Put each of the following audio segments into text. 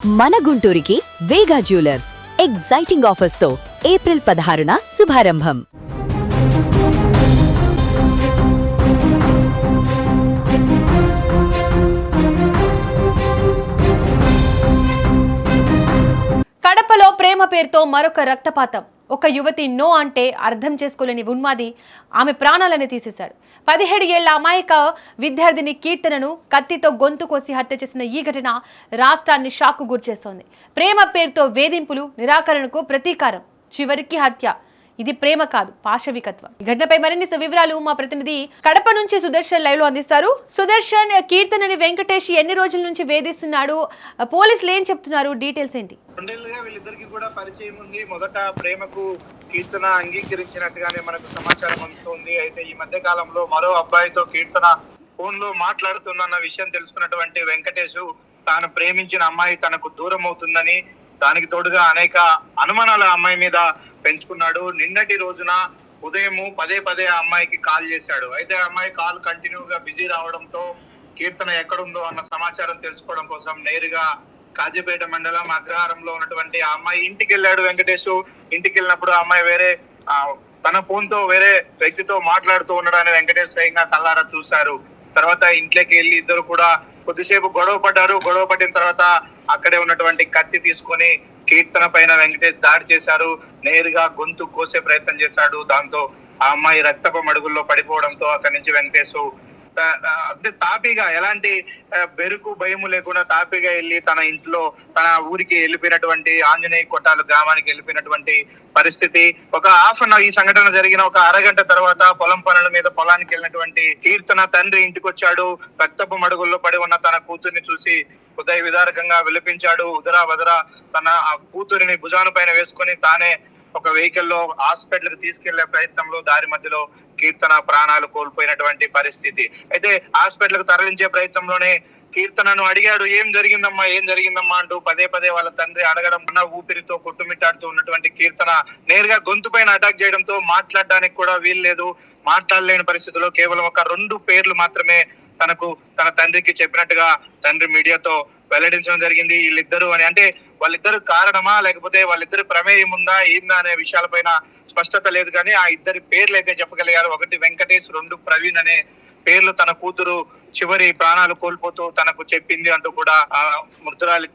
మన గుంటూరుకి వేగా jewellers exciting offers తో April 16న శుభారంభం. కడపలో ప్రేమ పేరుతో మరొక రక్తపాతం. ఒక యువతి నో అంటే అర్థం చేసుకోలేని ఉన్మాది ఆమె ప్రాణాలని తీసేశాడు. 17 ఏళ్ల అమాయక విద్యార్థిని కీర్తనను కత్తితో గొంతు కోసి హత్య చేసిన ఈ ఘటన రాష్ట్రాన్ని షాక్కు గురిచేస్తోంది. ప్రేమ పేరుతో వేధింపులు, నిరాకరణకు ప్రతీకారం, చివరికి హత్య. ఇది ప్రేమ కాదు, పాశవికత్వం. ఈ ఘటనపై మరిన్ని వివరాలు మా ప్రతినిధి కడప నుంచి సుదర్శన్ లైవ్ లో అందిస్తారు. సుదర్శన్, కీర్తనని వెంకటేష్ ఎన్ని రోజుల నుంచి వేధిస్తున్నాడు? పోలీసులు ఏం చెప్తున్నారు? డీటెయిల్స్ ఏంటి? వీళ్ళిద్దరికి కూడా పరిచయం ఉంది. మొదట ప్రేమకు కీర్తన అంగీకరించినట్టుగానే మనకు సమాచారం అందుతోంది. అయితే ఈ మధ్య కాలంలో మరో అబ్బాయితో కీర్తన ఫోన్ లో మాట్లాడుతున్న విషయం తెలుసుకున్నటువంటి వెంకటేష్ తాను ప్రేమించిన అమ్మాయి తనకు దూరం అవుతుందని, దానికి తోడుగా అనేక అనుమానాల అమ్మాయి మీద పెంచుకున్నాడు. నిన్నటి రోజున ఉదయం పదే ఆ అమ్మాయికి కాల్ చేశాడు. అయితే ఆ అమ్మాయి కాల్ కంటిన్యూగా బిజీ రావడంతో కీర్తన ఎక్కడుందో అన్న సమాచారం తెలుసుకోవడం కోసం నేరుగా కాజీపేట మండలం అగ్రహారంలో ఉన్నటువంటి ఆ అమ్మాయి ఇంటికి వెళ్ళాడు వెంకటేష్. ఇంటికి వెళ్ళినప్పుడు ఆ అమ్మాయి తన ఫోన్ తో వేరే వ్యక్తితో మాట్లాడుతూ ఉండడాన్ని వెంకటేష్ స్వయంగా కళ్ళారా చూశారు. తర్వాత ఇంట్లోకి వెళ్ళి ఇద్దరు కూడా కొద్దిసేపు గొడవ పడ్డారు. గొడవ పడిన తర్వాత అక్కడే ఉన్నటువంటి కత్తి తీసుకొని కీర్తన పైన వెంకటేష్ దాడి చేశారు. నేరుగా గొంతు కోసే ప్రయత్నం చేశాడు. దాంతో ఆ అమ్మాయి రక్తపు మడుగుల్లో పడిపోవడంతో అక్కడి నుంచి వెంకటేష్ అంటే తాపీగా, ఎలాంటి బెరుకు భయము లేకుండా తాపీగా వెళ్ళి తన ఇంట్లో తన ఊరికి వెళ్ళిపోయినటువంటి ఆంజనేయ కొట్టాలు గ్రామానికి వెళ్ళిపోయినటువంటి పరిస్థితి. ఒక ఈ సంఘటన జరిగిన ఒక అరగంట తర్వాత పొలం పనుల మీద పొలానికి వెళ్ళినటువంటి కీర్తన తండ్రి ఇంటికి వచ్చాడు. రక్తపు మడుగుల్లో పడి ఉన్న తన కూతుర్ని చూసి హృదయ విదారకంగా విలపించాడు. ఉదరా వదరా తన ఆ కూతురిని భుజాన పైన వేసుకొని తానే ఒక వెహికల్ లో హాస్పిటల్ కి తీసుకెళ్లే ప్రయత్నంలో దారి మధ్యలో కీర్తన ప్రాణాలు కోల్పోయినటువంటి పరిస్థితి. అయితే హాస్పిటల్ కు తరలించే ప్రయత్నంలోనే కీర్తనను అడిగాడు, ఏం జరిగిందమ్మా అంటూ పదే వాళ్ళ తండ్రి అడగడం, ఊపిరితో కొట్టుమిట్టాడుతూ ఉన్నటువంటి కీర్తన నేరుగా గొంతు పైన అటాక్ చేయడంతో మాట్లాడడానికి కూడా వీల్లేదు. మాట్లాడలేని పరిస్థితిలో కేవలం ఒక 2 పేర్లు మాత్రమే తన తండ్రికి చెప్పినట్టుగా తండ్రి మీడియాతో వెల్లడించడం జరిగింది. వీళ్ళిద్దరు అని, అంటే వాళ్ళిద్దరు కారణమా లేకపోతే వాళ్ళిద్దరు ప్రమేయం ఉందా ఏందా అనే విషయాలపైన స్పష్టత లేదు. కానీ ఆ ఇద్దరి పేర్లు అయితే చెప్పగలిగారు. ఒకటి వెంకటేష్, 2 ప్రవీణ్ అనే పేర్లు తన కూతురు చివరి ప్రాణాలు కోల్పోతూ తనకు చెప్పింది అంటూ కూడా ఆ మృతురాలి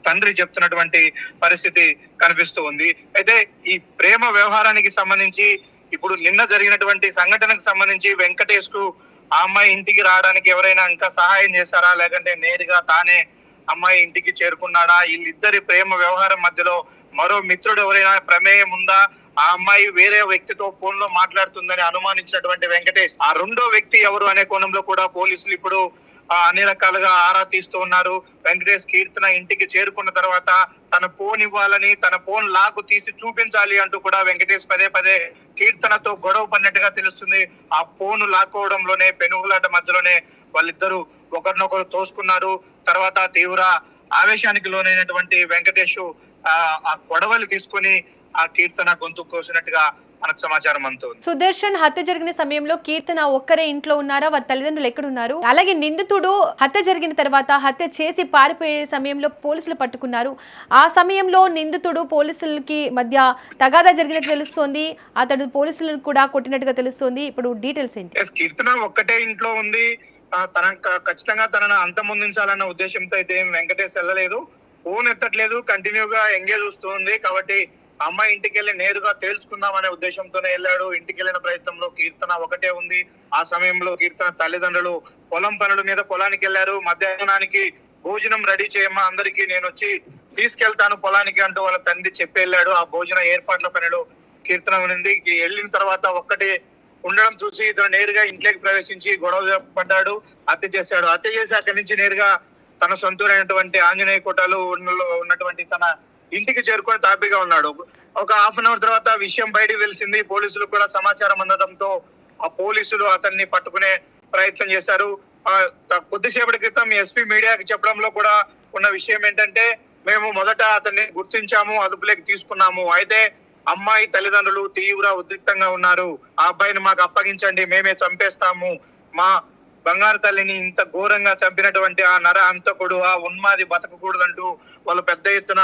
తండ్రి చెప్తున్నటువంటి పరిస్థితి కనిపిస్తూ ఉంది. అయితే ఈ ప్రేమ వ్యవహారానికి సంబంధించి ఇప్పుడు నిన్న జరిగినటువంటి సంఘటనకు సంబంధించి వెంకటేష్ కు ఆ అమ్మాయి ఇంటికి రావడానికి ఎవరైనా ఇంకా సహాయం చేశారా, లేకంటే నేరుగా తానే అమ్మాయి ఇంటికి చేరుకున్నాడా? వీళ్ళిద్దరి ప్రేమ వ్యవహారం మధ్యలో మరో మిత్రుడు ఎవరైనా ప్రమేయం ఉందా? ఆ అమ్మాయి వేరే వ్యక్తితో ఫోన్ లో మాట్లాడుతుందని అనుమానించినటువంటి వెంకటేష్ ఆ 2వ వ్యక్తి ఎవరు అనే కోణంలో కూడా పోలీసులు ఇప్పుడు అన్ని రకాలుగా ఆరా తీస్తూ ఉన్నారు. వెంకటేష్ కీర్తన ఇంటికి చేరుకున్న తర్వాత తన ఫోన్ ఇవ్వాలని, తన ఫోన్ లాక్ తీసి చూపించాలి అంటూ కూడా వెంకటేష్ పదే కీర్తనతో గొడవ పడినట్టుగా తెలుస్తుంది. ఆ ఫోన్ లాక్కోవడంలోనే, పెనుగులాట మధ్యలోనే వాళ్ళిద్దరూ ఒకరినొకరు తోసుకున్నారు. తర్వాత తీవ్ర ఆవేశానికి లోనైనటువంటి వెంకటేష్ ఆ గొడవలు తీసుకుని ఆ కీర్తన గొంతు కోసినట్టుగా మనకు సమాచారం అందుతుంది. సుదర్శన్, హత్య జరిగిన సమయంలో కీర్తన ఒక్కరే ఇంట్లో ఉన్నారా? వారి తల్లిదండ్రులు ఎక్కడున్నారు? అలాగే నిందితుడు హత్య జరిగిన తర్వాత హత్య చేసి పారిపోయే సమయంలో పోలీసులు పట్టుకున్నారు. ఆ సమయంలో నిందితుడు పోలీసులకి మధ్య తగాదా జరిగినట్టు తెలుస్తోంది. అతడు పోలీసులను కూడా కొట్టినట్టుగా తెలుస్తోంది. ఇప్పుడు డీటెయిల్స్ ఏంటి? కీర్తన ఒక్కటే ఇంట్లో ఉంది. ఖచ్చితంగా తనను అంతమొందించాలన్న ఉద్దేశంతో అయితే వెంకటేష్ వెళ్ళలేదు. ఫోన్ ఎత్తట్లేదు, కంటిన్యూగా ఎంగేజ్ వస్తుంది. కాబట్టి అమ్మాయి ఇంటికి వెళ్ళి నేరుగా తేల్చుకుందాం అనే ఉద్దేశంతోనే వెళ్ళాడు. ఇంటికి వెళ్ళిన ప్రయత్నంలో కీర్తన ఒకటే ఉంది. ఆ సమయంలో కీర్తన తల్లిదండ్రులు పొలం పనుల మీద పొలానికి వెళ్ళారు. మధ్యాహ్నానికి భోజనం రెడీ చేయమ్మా అందరికి, నేను వచ్చి తీసుకెళ్తాను పొలానికి అంటూ వాళ్ళ తండ్రి చెప్పి వెళ్ళాడు. ఆ భోజన ఏర్పాట్ల పనిలో కీర్తన ఉంది. వెళ్ళిన తర్వాత ఒక్కటే ఉండడం చూసి ఇతను నేరుగా ఇంట్లోకి ప్రవేశించి గొడవ పడ్డాడు, హత్య చేశాడు. హత్య చేసి అక్కడి నుంచి నేరుగా తన సొంతూరైనటువంటి ఆంజనేయ కోటలో ఉన్నటువంటి తన ఇంటికి చేరుకొని తాపీగా ఉన్నాడు. ఒక హాఫ్ అన్ అవర్ తర్వాత విషయం బయటకు తెలిసింది. పోలీసులు కూడా సమాచారం అందడంతో ఆ పోలీసులు అతన్ని పట్టుకునే ప్రయత్నం చేశారు. కొద్దిసేపటి క్రితం ఎస్పీ మీడియాకి చెప్పడంలో కూడా ఉన్న విషయం ఏంటంటే, మేము మొదట అతన్ని గుర్తించాము, అదుపులోకి తీసుకున్నాము. అయితే అమ్మాయి తల్లిదండ్రులు తీవ్ర ఉద్రిక్తంగా ఉన్నారు. ఆ అబ్బాయిని మాకు అప్పగించండి, మేమే చంపేస్తాము, బంగారు తల్లిని ఇంత ఘోరంగా చంపినటువంటి ఆ నర హంతకుడు, ఆ ఉన్మాది బతకకూడదంటూ వాళ్ళు పెద్ద ఎత్తున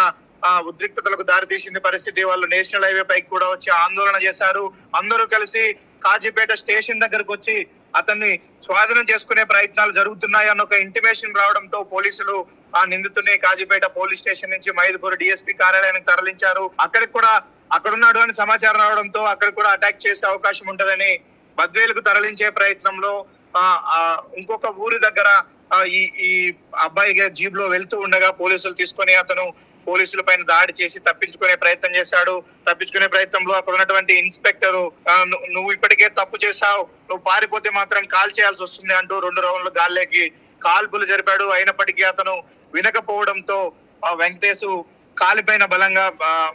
ఆ ఉద్రిక్తతలకు దారితీసింది పరిస్థితి. వాళ్ళు నేషనల్ హైవే పైకి కూడా వచ్చి ఆందోళన చేశారు. అందరూ కలిసి కాజీపేట స్టేషన్ దగ్గరకు వచ్చి అతన్ని స్వాధీనం చేసుకునే ప్రయత్నాలు జరుగుతున్నాయి అన్న ఒక ఇంటిమేషన్ రావడంతో పోలీసులు ఆ నిందితుని కాజీపేట పోలీస్ స్టేషన్ నుంచి మైదుకూరు డిఎస్పీ కార్యాలయానికి తరలించారు. అక్కడికి కూడా అక్కడున్నాడు అని సమాచారం రావడంతో అక్కడ కూడా అటాక్ చేసే అవకాశం ఉంటదని బద్వేలుకు తరలించే ప్రయత్నంలో ఇంకొక ఊరి దగ్గర ఈ అబ్బాయి జీప్ లో వెళ్తూ ఉండగా పోలీసులు తీసుకొని అతను పోలీసుల పైన దాడి చేసి తప్పించుకునే ప్రయత్నం చేశాడు. తప్పించుకునే ప్రయత్నంలో అక్కడ ఉన్నటువంటి ఇన్స్పెక్టర్ నువ్వు ఇప్పటికే తప్పు చేశావు, నువ్వు పారిపోతే మాత్రం కాల్ చేయాల్సి వస్తుంది అంటూ 2 రౌండ్లు గాల్లోకి కాల్పులు జరిపాడు. అయినప్పటికీ అతను వినకపోవడంతో వెంకటేశ్ కాలిపైన బలంగా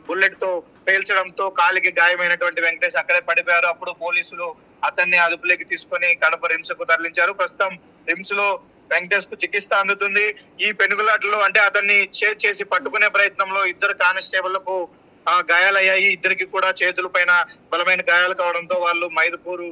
బుల్లెట్ తో పేల్చడంతో కాలికి గాయమైనటువంటి వెంకటేష్ అక్కడే పడిపోయారు. అప్పుడు పోలీసులు అతన్ని అదుపులోకి తీసుకొని కడప రిమ్స్ కు తరలించారు. ప్రస్తుతం రిమ్స్ లో వెంకటేష్ కు చికిత్స అందుతుంది. ఈ పెనుగులాటలో అంటే అతన్ని షేర్ చేసి పట్టుకునే ప్రయత్నంలో 2 కానిస్టేబుళ్లకు గాయాలయ్యాయి. ఇద్దరికి కూడా చేతుల పైన బలమైన గాయాలు కావడంతో వాళ్ళు మైదుకూరు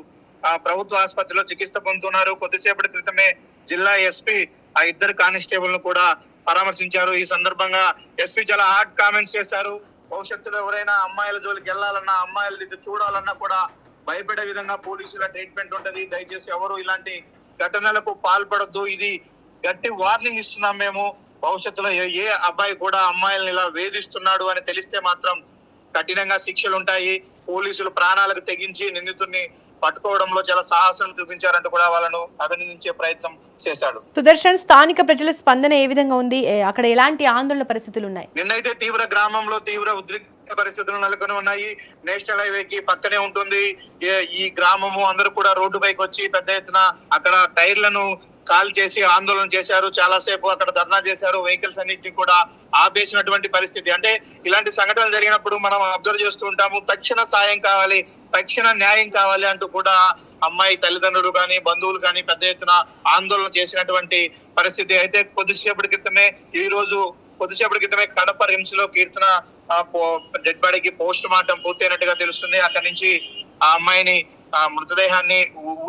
ప్రభుత్వ ఆసుపత్రిలో చికిత్స పొందుతున్నారు. కొద్దిసేపటి క్రితమే జిల్లా ఎస్పీ ఆ 2 కానిస్టేబుల్ ను కూడా పరామర్శించారు. ఈ సందర్భంగా ఎస్పీ చాలా హార్డ్ కామెంట్స్ చేశారు. భవిష్యత్తులో ఎవరైనా అమ్మాయిల జోలికి వెళ్లాలన్నా, అమ్మాయిలు చూడాలన్నా కూడా భయపడే విధంగా పోలీసుల ట్రీట్మెంట్ ఉంటది. దయచేసి ఎవరు ఇలాంటి ఘటనలకు పాల్పడద్దు. ఇది గట్టి వార్నింగ్ ఇస్తున్నాం మేము. భవిష్యత్తులో ఏ అబ్బాయి కూడా అమ్మాయిలను ఇలా వేధిస్తున్నాడు అని తెలిస్తే మాత్రం కఠినంగా శిక్షలు ఉంటాయి. పోలీసులు ప్రాణాలకు తెగించి నిందితుడిని పట్టుకోవడంలో చాలా సాహసం చూపించారంటూ కూడా వాళ్ళను అభినందించే ప్రయత్నం చేశాడు. సుదర్శన్, స్థానిక ప్రజల స్పందన ఏ విధంగా ఉంది? అక్కడ ఎలాంటి ఆందోళన పరిస్థితులు ఉన్నాయి? నిన్నైతే గ్రామంలో తీవ్ర ఉద్రిక్త పరిస్థితులు నెలకొని ఉన్నాయి. నేషనల్ హైవే కి పక్కనే ఉంటుంది ఈ గ్రామము. అందరూ కూడా రోడ్డు పైకి వచ్చి పెద్ద ఎత్తున అక్కడ టైర్లను కాల్ చేసి ఆందోళన చేశారు. చాలా సేపు అక్కడ ధర్నా చేశారు. వెహికల్స్ అన్నింటినీ కూడా ఆపేసినటువంటి పరిస్థితి. అంటే ఇలాంటి సంఘటనలు జరిగినప్పుడు మనం అబ్జర్వ్ చేస్తూ ఉంటాము. తక్షణ సాయం కావాలి, తక్షణ న్యాయం కావాలి అంటూ కూడా అమ్మాయి తల్లిదండ్రులు కానీ బంధువులు కానీ పెద్ద ఎత్తున ఆందోళన చేసినటువంటి పరిస్థితి. అయితే కొద్దిసేపటి క్రితమే కడప రిమ్స్ లో కీర్తన డెడ్ బాడీకి పోస్ట్ మార్టం పూర్తయినట్టుగా తెలుస్తుంది. అక్కడి నుంచి ఆ అమ్మాయిని మృతదేహాన్ని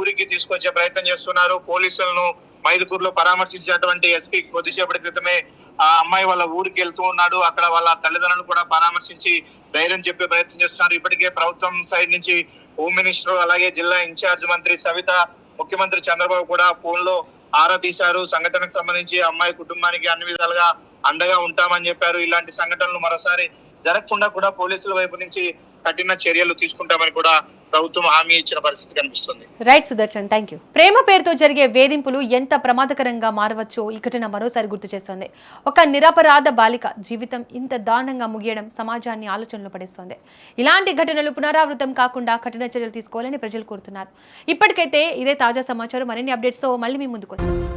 ఊరికి తీసుకొచ్చే ప్రయత్నం చేస్తున్నారు. పోలీసులను మైదుకూరులో పరామర్శించినటువంటి ఎస్పీ కొద్దిసేపటి క్రితమే ఆ అమ్మాయి వాళ్ళ ఊరికి వెళ్తూ ఉన్నాడు. అక్కడ వాళ్ళ తల్లిదండ్రులను కూడా పరామర్శించి ధైర్యం చెప్పే ప్రయత్నం చేస్తున్నారు. ఇప్పటికే ప్రభుత్వం సైడ్ నుంచి హోమ్ మినిస్టర్ అలాగే జిల్లా ఇన్ఛార్జ్ మంత్రి సవిత, ముఖ్యమంత్రి చంద్రబాబు కూడా ఫోన్ లో ఆరా తీశారు. సంఘటనకు సంబంధించి అమ్మాయి కుటుంబానికి అన్ని విధాలుగా అండగా ఉంటామని చెప్పారు. ఇలాంటి సంఘటనలు మరోసారి జరగకుండా కూడా పోలీసుల వైపు నుంచి కఠిన చర్యలు తీసుకుంటామని కూడా ప్రభుత్వం హామీ ఇచ్చిన పరిస్థితి కనిపిస్తుంది. Right Sudarshan, thank you. ప్రేమ పేరుతో జరిగే వేధింపులు ఎంత ప్రమాదకరంగా మారవచ్చో ఈ ఘటన మరోసారి గుర్తు చేస్తోంది. ఒక నిరపరాధ బాలిక జీవితం ఇంత దారుణంగా ముగియడం సమాజాన్ని ఆలోచనలో పడేస్తోంది. ఇలాంటి ఘటనలు పునరావృతం కాకుండా కఠిన చర్యలు తీసుకోవాలని ప్రజలు కోరుతున్నారు. ఇప్పటికైతే ఇదే తాజా సమాచారం. మరిన్ని అప్డేట్స్ తో మళ్ళీ మీ ముందుకు వస్తాం.